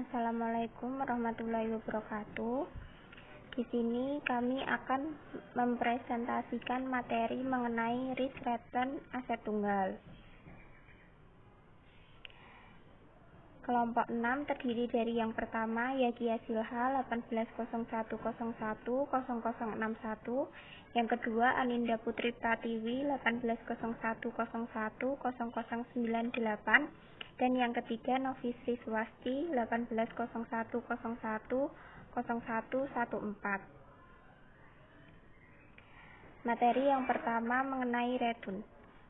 Assalamualaikum warahmatullahi wabarakatuh. Di sini kami akan mempresentasikan materi mengenai risk return aset tunggal. Kelompok 6 terdiri dari yang pertama Yagi Silha 1801010061, yang kedua Aninda Putri Pratiwi 1801010098, dan yang ketiga Novisri Swasti 1801010114. Materi yang pertama mengenai return.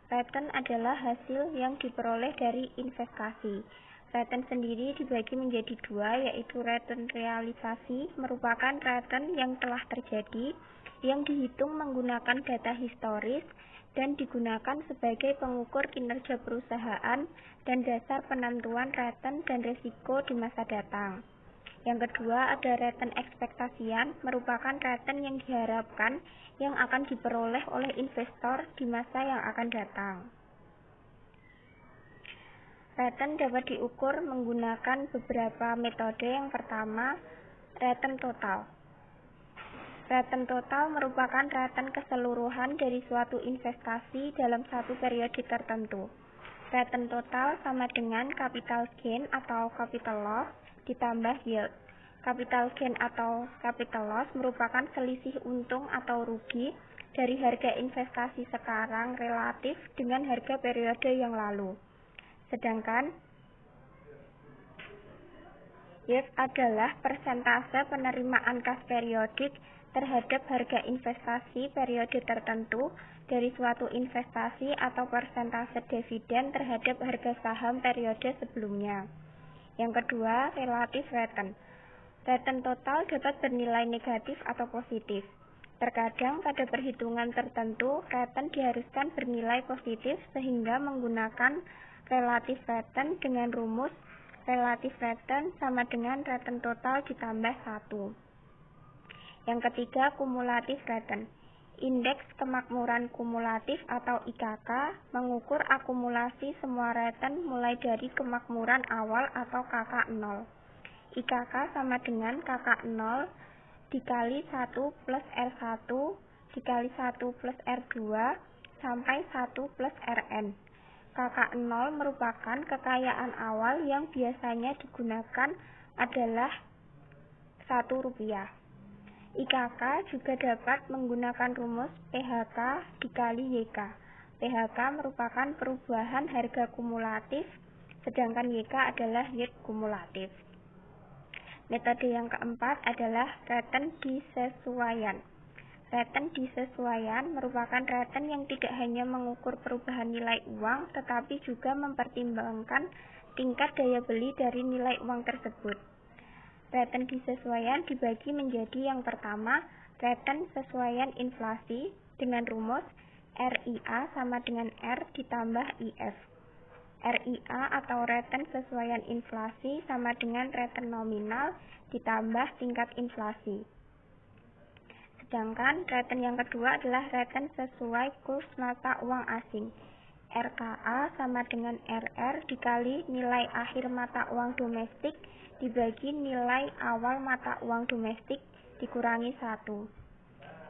Return adalah hasil yang diperoleh dari investasi. Return sendiri dibagi menjadi dua, yaitu return realisasi, merupakan return yang telah terjadi, yang dihitung menggunakan data historis, dan digunakan sebagai pengukur kinerja perusahaan dan dasar penentuan return dan risiko di masa datang. Yang kedua ada return ekspektasian, merupakan return yang diharapkan yang akan diperoleh oleh investor di masa yang akan datang. Return dapat diukur menggunakan beberapa metode. Yang pertama, return total. Return total merupakan return keseluruhan dari suatu investasi dalam satu periode tertentu. Return total sama dengan capital gain atau capital loss ditambah yield. Capital gain atau capital loss merupakan selisih untung atau rugi dari harga investasi sekarang relatif dengan harga periode yang lalu. Sedangkan yield adalah persentase penerimaan kas periodik terhadap harga investasi periode tertentu dari suatu investasi atau persentase dividen terhadap harga saham periode sebelumnya. Yang kedua, relative return. Return total dapat bernilai negatif atau positif. Terkadang pada perhitungan tertentu, return diharuskan bernilai positif sehingga menggunakan relative return dengan rumus relative return sama dengan return total ditambah 1. Yang ketiga, kumulatif return. Indeks kemakmuran kumulatif atau IKK mengukur akumulasi semua return mulai dari kemakmuran awal atau KK0. IKK sama dengan KK0 dikali 1 plus R1 dikali 1 plus R2 sampai 1 plus Rn. KK0 merupakan kekayaan awal yang biasanya digunakan adalah Rp1. IKK juga dapat menggunakan rumus PHK dikali YK. PHK merupakan perubahan harga kumulatif, sedangkan YK adalah yield kumulatif. Metode yang keempat adalah return disesuaian. Return disesuaian merupakan return yang tidak hanya mengukur perubahan nilai uang, tetapi juga mempertimbangkan tingkat daya beli dari nilai uang tersebut. Return disesuaian dibagi menjadi yang pertama, return sesuaian inflasi dengan rumus RIA sama dengan R ditambah IF. RIA atau return sesuaian inflasi sama dengan return nominal ditambah tingkat inflasi. Sedangkan return yang kedua adalah return sesuai kurs mata uang asing. RKA sama dengan RR dikali nilai akhir mata uang domestik dibagi nilai awal mata uang domestik dikurangi 1.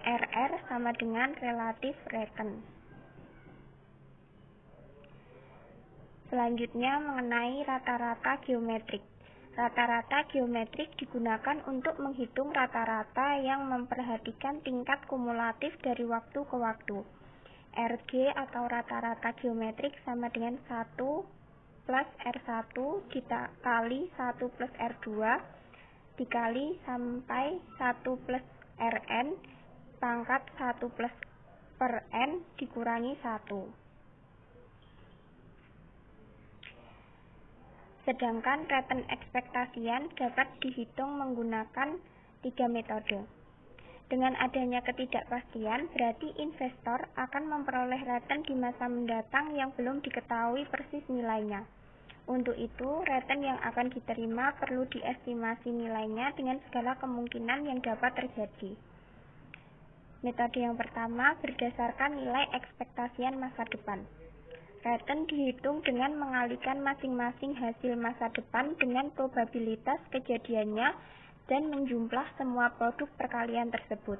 RR sama dengan relative return. Selanjutnya mengenai rata-rata geometrik. Rata-rata geometrik digunakan untuk menghitung rata-rata yang memperhatikan tingkat kumulatif dari waktu ke waktu. RG atau rata-rata geometrik sama dengan 1 plus R1 dikali 1 plus R2 dikali sampai 1 plus Rn pangkat 1 plus per N dikurangi 1. Sedangkan return ekspektasian dapat dihitung menggunakan 3 metode. Dengan adanya ketidakpastian, berarti investor akan memperoleh return di masa mendatang yang belum diketahui persis nilainya. Untuk itu, return yang akan diterima perlu diestimasi nilainya dengan segala kemungkinan yang dapat terjadi. Metode yang pertama berdasarkan nilai ekspektasian masa depan. Return dihitung dengan mengalikan masing-masing hasil masa depan dengan probabilitas kejadiannya dan menjumlah semua produk perkalian tersebut.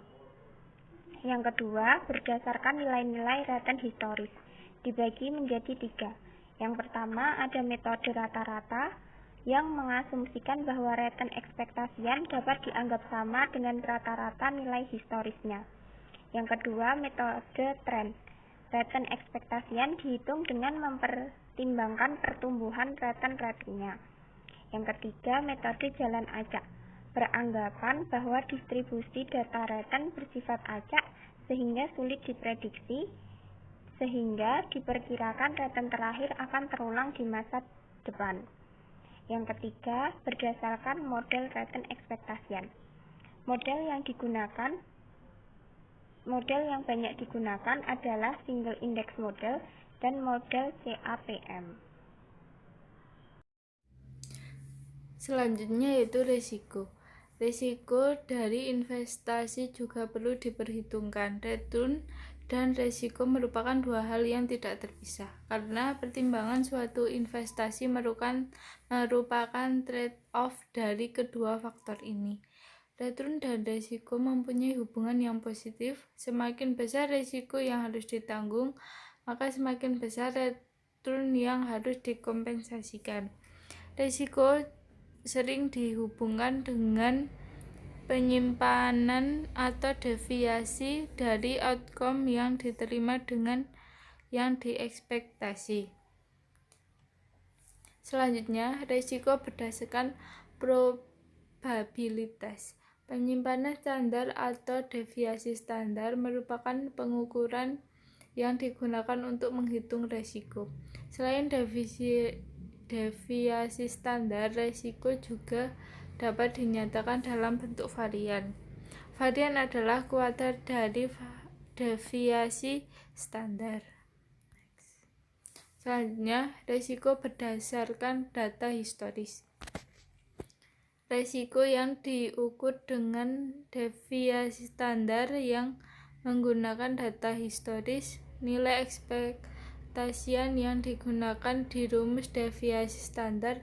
Yang kedua, berdasarkan nilai-nilai return historis, dibagi menjadi 3. Yang pertama, ada metode rata-rata yang mengasumsikan bahwa return ekspektasian dapat dianggap sama dengan rata-rata nilai historisnya. Yang kedua, metode trend. Return ekspektasian dihitung dengan mempertimbangkan pertumbuhan return rate-nya. Yang ketiga, metode jalan acak. Beranggapan bahwa distribusi data return bersifat acak sehingga sulit diprediksi, sehingga diperkirakan return terakhir akan terulang di masa depan. Yang ketiga, berdasarkan model return ekspektasian. Model yang banyak digunakan adalah single index model dan model CAPM. Selanjutnya yaitu risiko. Risiko dari investasi juga perlu diperhitungkan. Return dan risiko merupakan dua hal yang tidak terpisah, karena pertimbangan suatu investasi merupakan trade-off dari kedua faktor ini. Return dan risiko mempunyai hubungan yang positif. Semakin besar risiko yang harus ditanggung, maka semakin besar return yang harus dikompensasikan. Risiko sering dihubungkan dengan penyimpanan atau deviasi dari outcome yang diterima dengan yang diekspektasi. Selanjutnya, risiko berdasarkan probabilitas. Penyimpanan standar atau deviasi standar merupakan pengukuran yang digunakan untuk menghitung risiko. Selain deviasi standar, risiko juga dapat dinyatakan dalam bentuk varian. Varian adalah kuartal dari deviasi standar. Selanjutnya, risiko berdasarkan data historis. Risiko yang diukur dengan deviasi standar yang menggunakan data historis. Nilai ekspektasian yang digunakan di rumus deviasi standar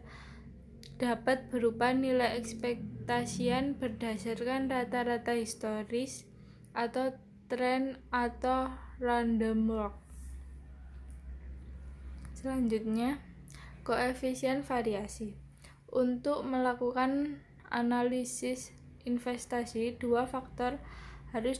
dapat berupa nilai ekspektasian berdasarkan rata-rata historis atau tren atau random walk. Selanjutnya, koefisien variasi. Untuk melakukan analisis investasi, dua faktor harus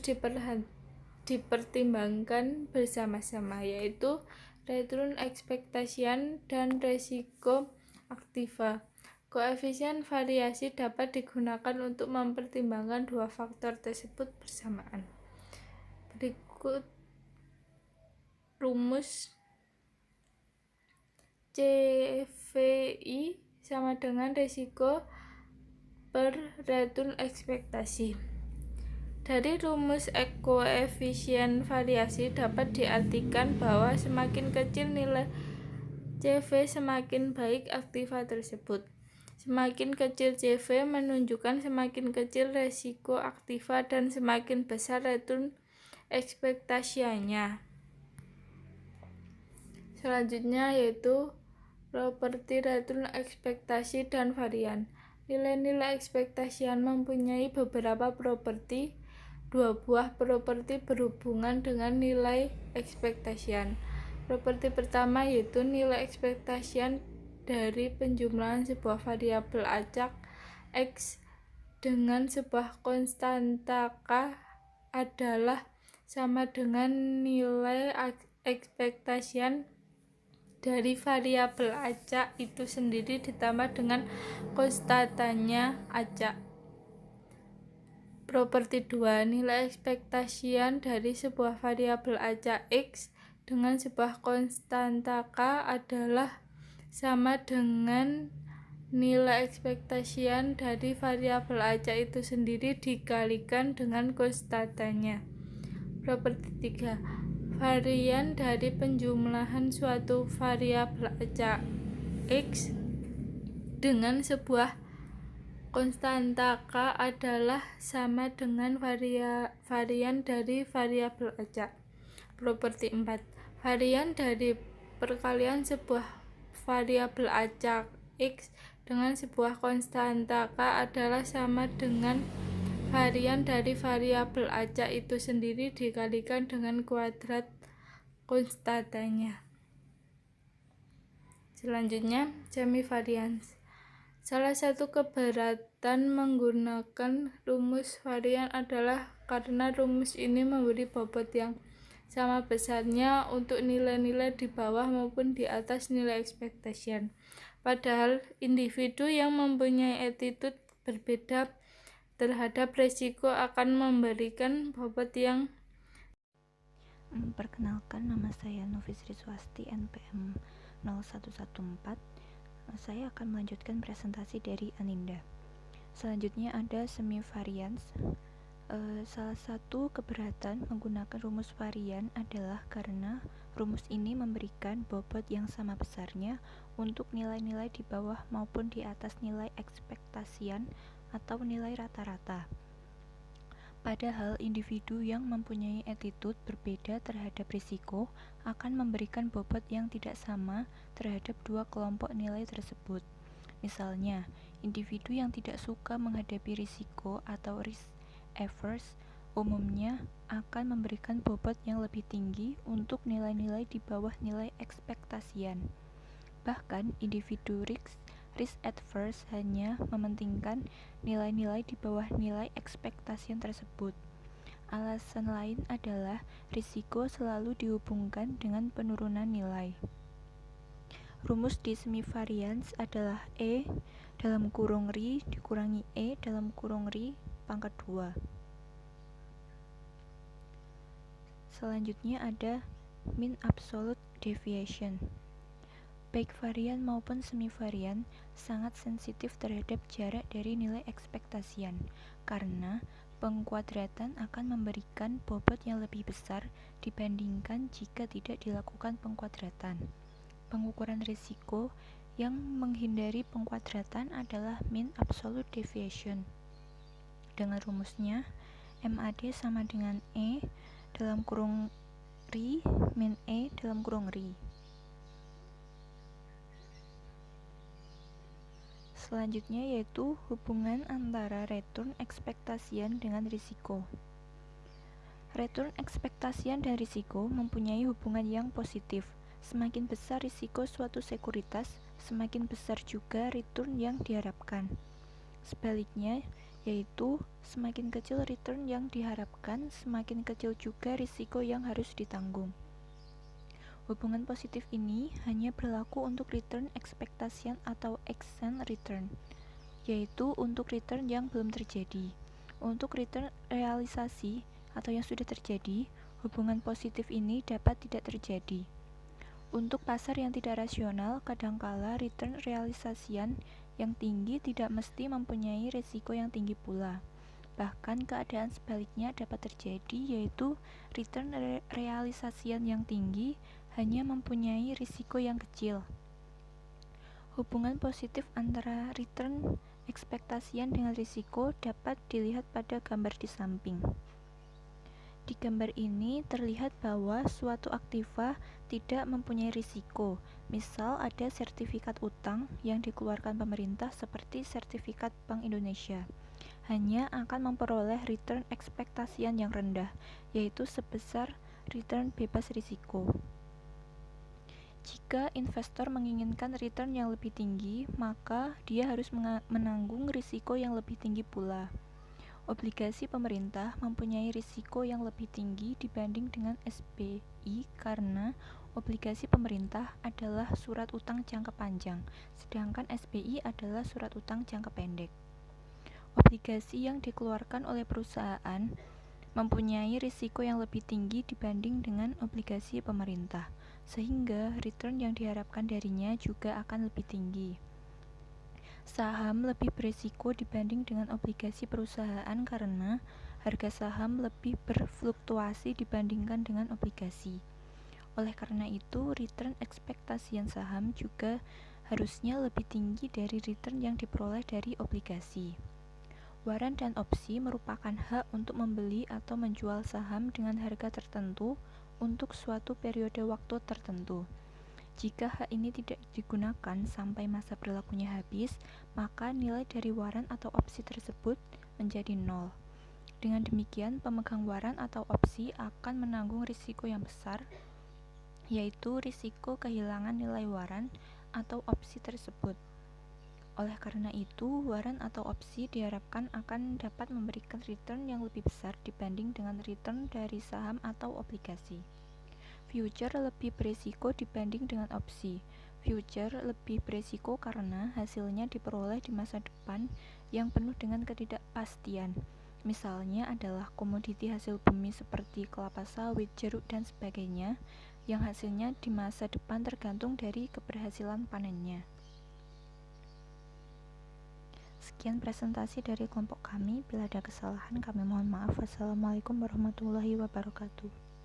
dipertimbangkan bersama-sama, yaitu return expectation dan risiko aktiva. Koefisien variasi dapat digunakan untuk mempertimbangkan dua faktor tersebut bersamaan. Berikut rumus CVI sama dengan risiko per return ekspektasi. Dari rumus koefisien variasi dapat diartikan bahwa semakin kecil nilai CV semakin baik aktiva tersebut. Semakin kecil CV menunjukkan semakin kecil risiko aktiva dan semakin besar return ekspektasinya. Selanjutnya yaitu properti return ekspektasi dan varian. Nilai-nilai ekspektasian mempunyai beberapa properti. Dua buah properti berhubungan dengan nilai ekspektasian. Properti pertama yaitu nilai ekspektasian dari penjumlahan sebuah variabel acak X dengan sebuah konstanta K adalah sama dengan nilai ekspektasian dari variabel acak itu sendiri ditambah dengan konstantanya acak. Properti 2, nilai ekspektasian dari sebuah variabel acak X dengan sebuah konstanta K adalah sama dengan nilai ekspektasian dari variabel acak itu sendiri dikalikan dengan konstantanya. Properti 3, varian dari penjumlahan suatu variabel acak X dengan sebuah konstanta K adalah sama dengan varian dari variabel acak. Properti 4, varian dari perkalian sebuah variabel acak X dengan sebuah konstanta K adalah sama dengan varian dari variabel acak itu sendiri dikalikan dengan kuadrat konstantanya. Selanjutnya, semivarians. Salah satu keberatan menggunakan rumus varian adalah karena rumus ini memberi bobot yang sama besarnya untuk nilai-nilai di bawah maupun di atas nilai expectation. Padahal individu yang mempunyai attitude berbeda terhadap resiko akan memberikan bobot yang Perkenalkan, nama saya Novi Sri Swasti, NPM 0114. Saya akan melanjutkan presentasi dari Aninda. Selanjutnya ada semivarians. Salah satu keberatan menggunakan rumus varian adalah karena rumus ini memberikan bobot yang sama besarnya untuk nilai-nilai di bawah maupun di atas nilai ekspektasian atau nilai rata-rata. Padahal individu yang mempunyai attitude berbeda terhadap risiko akan memberikan bobot yang tidak sama terhadap dua kelompok nilai tersebut. Misalnya, individu yang tidak suka menghadapi risiko atau risk averse umumnya akan memberikan bobot yang lebih tinggi untuk nilai-nilai di bawah nilai ekspektasian. Bahkan, individu risk adverse hanya mementingkan nilai-nilai di bawah nilai ekspektasi tersebut. Alasan lain adalah risiko selalu dihubungkan dengan penurunan nilai. Rumus di semivarians adalah E dalam kurung ri dikurangi E dalam kurung ri pangkat 2. Selanjutnya ada mean absolute deviation. Baik varian maupun semivarian sangat sensitif terhadap jarak dari nilai ekspektasian, karena pengkuadratan akan memberikan bobot yang lebih besar dibandingkan jika tidak dilakukan pengkuadratan. Pengukuran risiko yang menghindari pengkuadratan adalah mean absolute deviation. Dengan rumusnya, MAD sama dengan E dalam kurung ri min E dalam kurung ri. Selanjutnya yaitu hubungan antara return ekspektasian dengan risiko. Return ekspektasian dan risiko mempunyai hubungan yang positif. Semakin besar risiko suatu sekuritas, semakin besar juga return yang diharapkan. Sebaliknya, yaitu semakin kecil return yang diharapkan, semakin kecil juga risiko yang harus ditanggung. Hubungan positif ini hanya berlaku untuk return expectation atau extant return, yaitu untuk return yang belum terjadi. Untuk return realisasi atau yang sudah terjadi, hubungan positif ini dapat tidak terjadi. Untuk pasar yang tidak rasional, kadangkala return realisasian yang tinggi tidak mesti mempunyai risiko yang tinggi pula. Bahkan keadaan sebaliknya dapat terjadi, yaitu return realisasian yang tinggi hanya mempunyai risiko yang kecil. Hubungan positif antara return ekspektasian dengan risiko dapat dilihat pada gambar di samping. Di gambar ini terlihat bahwa suatu aktiva tidak mempunyai risiko. Misal ada sertifikat utang yang dikeluarkan pemerintah seperti sertifikat Bank Indonesia. Hanya akan memperoleh return ekspektasian yang rendah, yaitu sebesar return bebas risiko. Jika investor menginginkan return yang lebih tinggi, maka dia harus menanggung risiko yang lebih tinggi pula. Obligasi pemerintah mempunyai risiko yang lebih tinggi dibanding dengan SBI karena obligasi pemerintah adalah surat utang jangka panjang, sedangkan SBI adalah surat utang jangka pendek. Obligasi yang dikeluarkan oleh perusahaan mempunyai risiko yang lebih tinggi dibanding dengan obligasi pemerintah, sehingga return yang diharapkan darinya juga akan lebih tinggi. Saham lebih berisiko dibanding dengan obligasi perusahaan karena harga saham lebih berfluktuasi dibandingkan dengan obligasi. Oleh karena itu, return ekspektasian saham juga harusnya lebih tinggi dari return yang diperoleh dari obligasi. Waran dan opsi merupakan hak untuk membeli atau menjual saham dengan harga tertentu untuk suatu periode waktu tertentu. Jika hak ini tidak digunakan sampai masa berlakunya habis, maka nilai dari waran atau opsi tersebut menjadi nol. Dengan demikian, pemegang waran atau opsi akan menanggung risiko yang besar, yaitu risiko kehilangan nilai waran atau opsi tersebut. Oleh karena itu, waran atau opsi diharapkan akan dapat memberikan return yang lebih besar dibanding dengan return dari saham atau obligasi. Future lebih berisiko dibanding dengan opsi. Future lebih berisiko karena hasilnya diperoleh di masa depan yang penuh dengan ketidakpastian. Misalnya adalah komoditi hasil bumi seperti kelapa sawit, jeruk, dan sebagainya, yang hasilnya di masa depan tergantung dari keberhasilan panennya. Sekian presentasi dari kelompok kami. Bila ada kesalahan, kami mohon maaf. Wassalamualaikum warahmatullahi wabarakatuh.